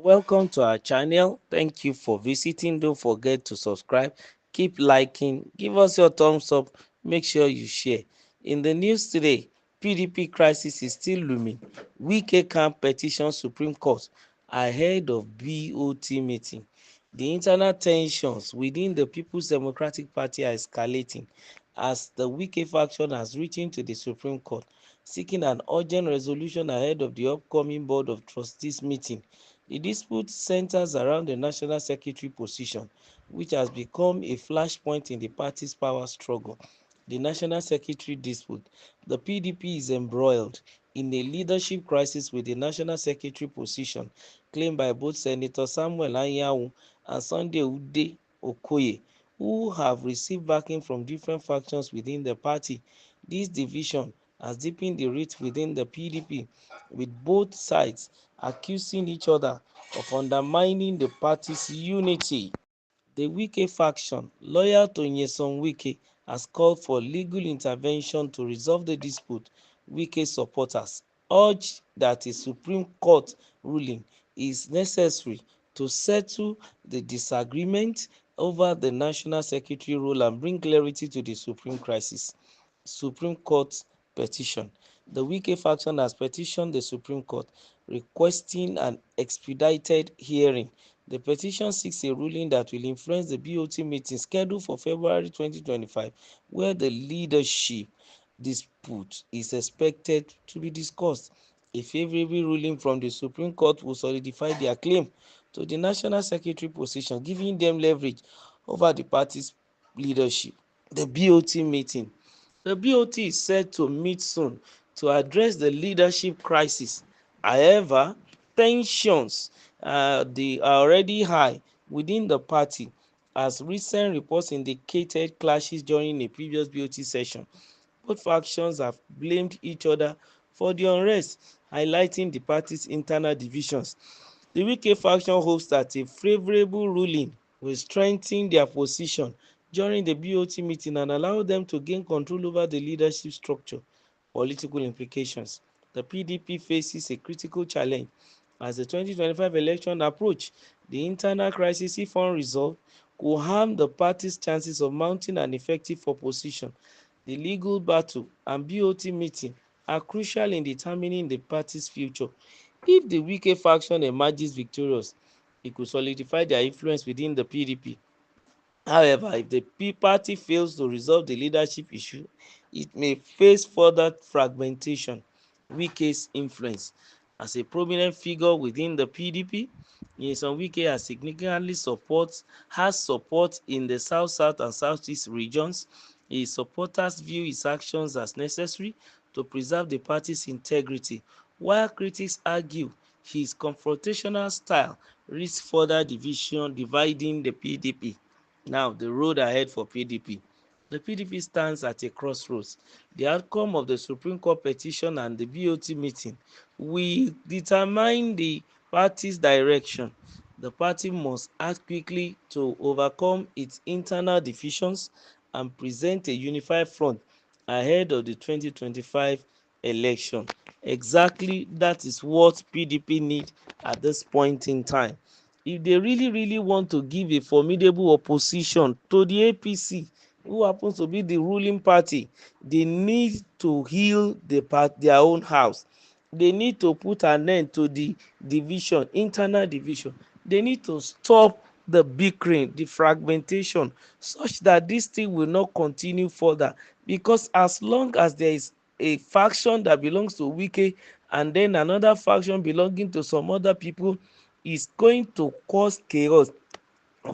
Welcome to our channel. Thank you for visiting. Don't forget to subscribe, keep liking, give us your thumbs up, make sure you share. In the news today, PDP crisis is still looming. Wike camp petition Supreme Court ahead of BoT meeting. The internal tensions within the People's Democratic Party are escalating as the Wike faction has written to the Supreme Court seeking an urgent resolution ahead of the upcoming Board of Trustees meeting. The dispute centers around the National Secretary position, which has become a flashpoint in the party's power struggle. The National Secretary dispute. The PDP is embroiled in a leadership crisis with the National Secretary position claimed by both Senator Samuel Anyanwu and Sunday Ude Okoye, who have received backing from different factions within the party. This division has deepened the rift within the PDP, with both sides accusing each other of undermining the party's unity. The Wike faction, loyal to Nyesom Wike, has called for legal intervention to resolve the dispute. Wike supporters urge that a Supreme Court ruling is necessary to settle the disagreement over the National Secretary role and bring clarity to the Supreme Court petition. The Wike faction has petitioned the Supreme Court requesting an expedited hearing. The petition seeks a ruling that will influence the BoT meeting scheduled for February 2025, where the leadership dispute is expected to be discussed. A favorable ruling from the Supreme Court will solidify their claim to the National Secretary position, giving them leverage over the party's leadership. The BoT meeting. The BoT is set to meet soon to address the leadership crisis. However, tensions they are already high within the party, as recent reports indicated clashes during a previous BoT session. Both factions have blamed each other for the unrest, highlighting the party's internal divisions. The Wike faction hopes that a favorable ruling will strengthen their position during the BoT meeting and allow them to gain control over the leadership structure. Political implications. The PDP faces a critical challenge as the 2025 election approach. The internal crisis, if unresolved, could harm the party's chances of mounting an effective opposition. The legal battle and BoT meeting are crucial in determining the party's future. If the Wike faction emerges victorious, it could solidify their influence within the PDP. However, if the party fails to resolve the leadership issue, it may face further fragmentation. Wike's influence. As a prominent figure within the PDP, Nyesom Wike has support in the South and Southeast regions. His supporters view his actions as necessary to preserve the party's integrity, while critics argue his confrontational style risks further dividing the PDP. Now, the road ahead for PDP. The PDP stands at a crossroads. The outcome of the Supreme Court petition and the BoT meeting will determine the party's direction. The party must act quickly to overcome its internal divisions and present a unified front ahead of the 2025 election. Exactly that is what PDP need at this point in time. If they really want to give a formidable opposition to the APC, who happens to be the ruling party, they need to heal their own house. They need to put an end to the internal division. They need to stop the bickering, the fragmentation, such that this thing will not continue further. Because as long as there is a faction that belongs to Wike and then another faction belonging to some other people, is going to cause chaos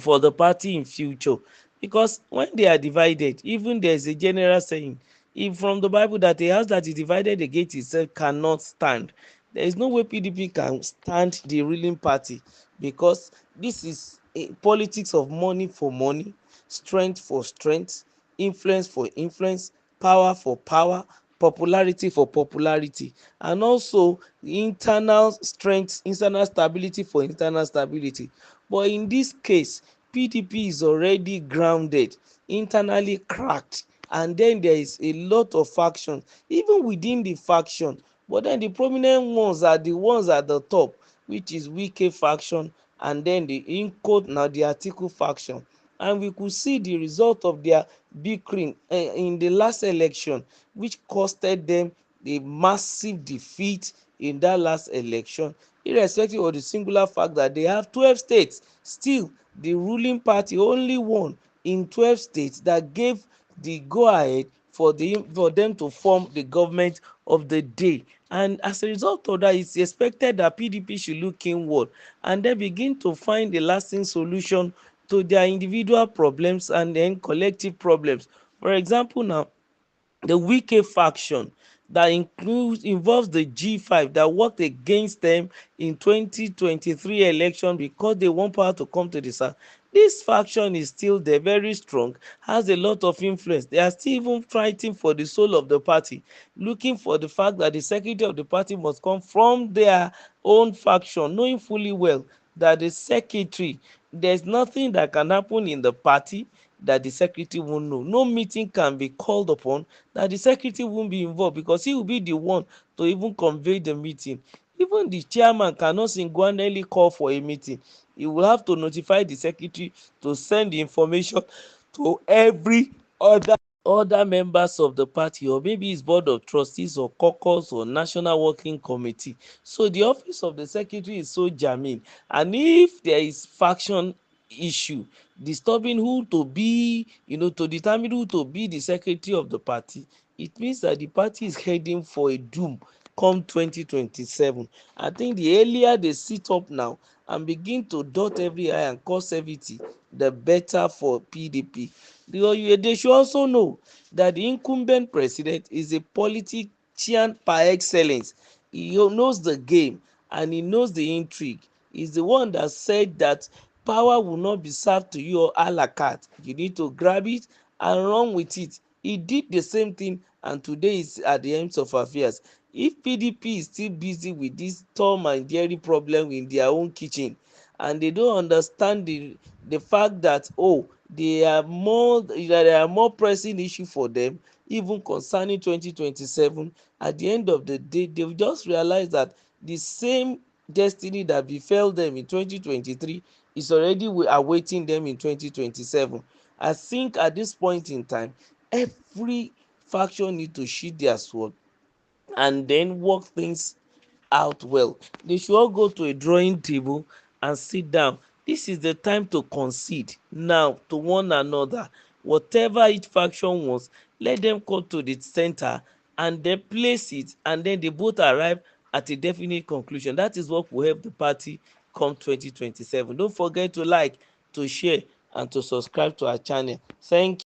for the party in future. Because when they are divided, even there is a general saying from the Bible that a house that is divided against itself cannot stand. There is no way PDP can stand the ruling party, because this is a politics of money for money, strength for strength, influence for influence, power for power, popularity for popularity, and also internal strength, internal stability for internal stability. But in this case, PDP is already grounded, internally cracked, and then there is a lot of factions even within the faction. But then the prominent ones are the ones at the top, which is Wike faction, and then the Inco na the Atiku faction. And we could see the result of their bickering in the last election, which costed them a massive defeat in that last election, irrespective of the singular fact that they have 12 states. Still, the ruling party only won in 12 states that gave the go-ahead for them to form the government of the day. And as a result of that, it's expected that PDP should look inward and then begin to find a lasting solution to their individual problems and then collective problems. For example, now, the Wike faction that involves the G5 that worked against them in 2023 election because they want power to come to the south. This faction is still there, very strong, has a lot of influence. They are still even fighting for the soul of the party, looking for the fact that the secretary of the party must come from their own faction, knowing fully well that the secretary, there's nothing that can happen in the party that the secretary won't know. No meeting can be called upon that the secretary won't be involved, because he will be the one to even convey the meeting. Even the chairman cannot single-handedly call for a meeting. He will have to notify the secretary to send the information to every other members of the party, or maybe his board of trustees or caucus or national working committee. So the office of the secretary is so germane, and if there is faction issue disturbing who to be, to determine who to be the secretary of the party, it means that the party is heading for a doom come 2027. I think the earlier they sit up now and begin to dot every I and cross every T, the better for PDP. They should also know that the incumbent president is a politician par excellence. He knows the game and he knows the intrigue. He's the one that said that power will not be served to you a la carte. You need to grab it and run with it. He did the same thing, and today is at the end of affairs. If PDP is still busy with this Tom and Jerry problem in their own kitchen, and they don't understand the fact that, there are more pressing issue for them, even concerning 2027, at the end of the day they will just realize that the same destiny that befell them in 2023 is already awaiting them in 2027. I think at this point in time, every faction need to sheath their sword and then work things out well. They should all go to a drawing table and sit down. This is the time to concede now to one another. Whatever each faction wants, let them come to the center and then place it, and then they both arrive at a definite conclusion. That is what will help the party come 2027. Don't forget to like, to share, and to subscribe to our channel. Thank you.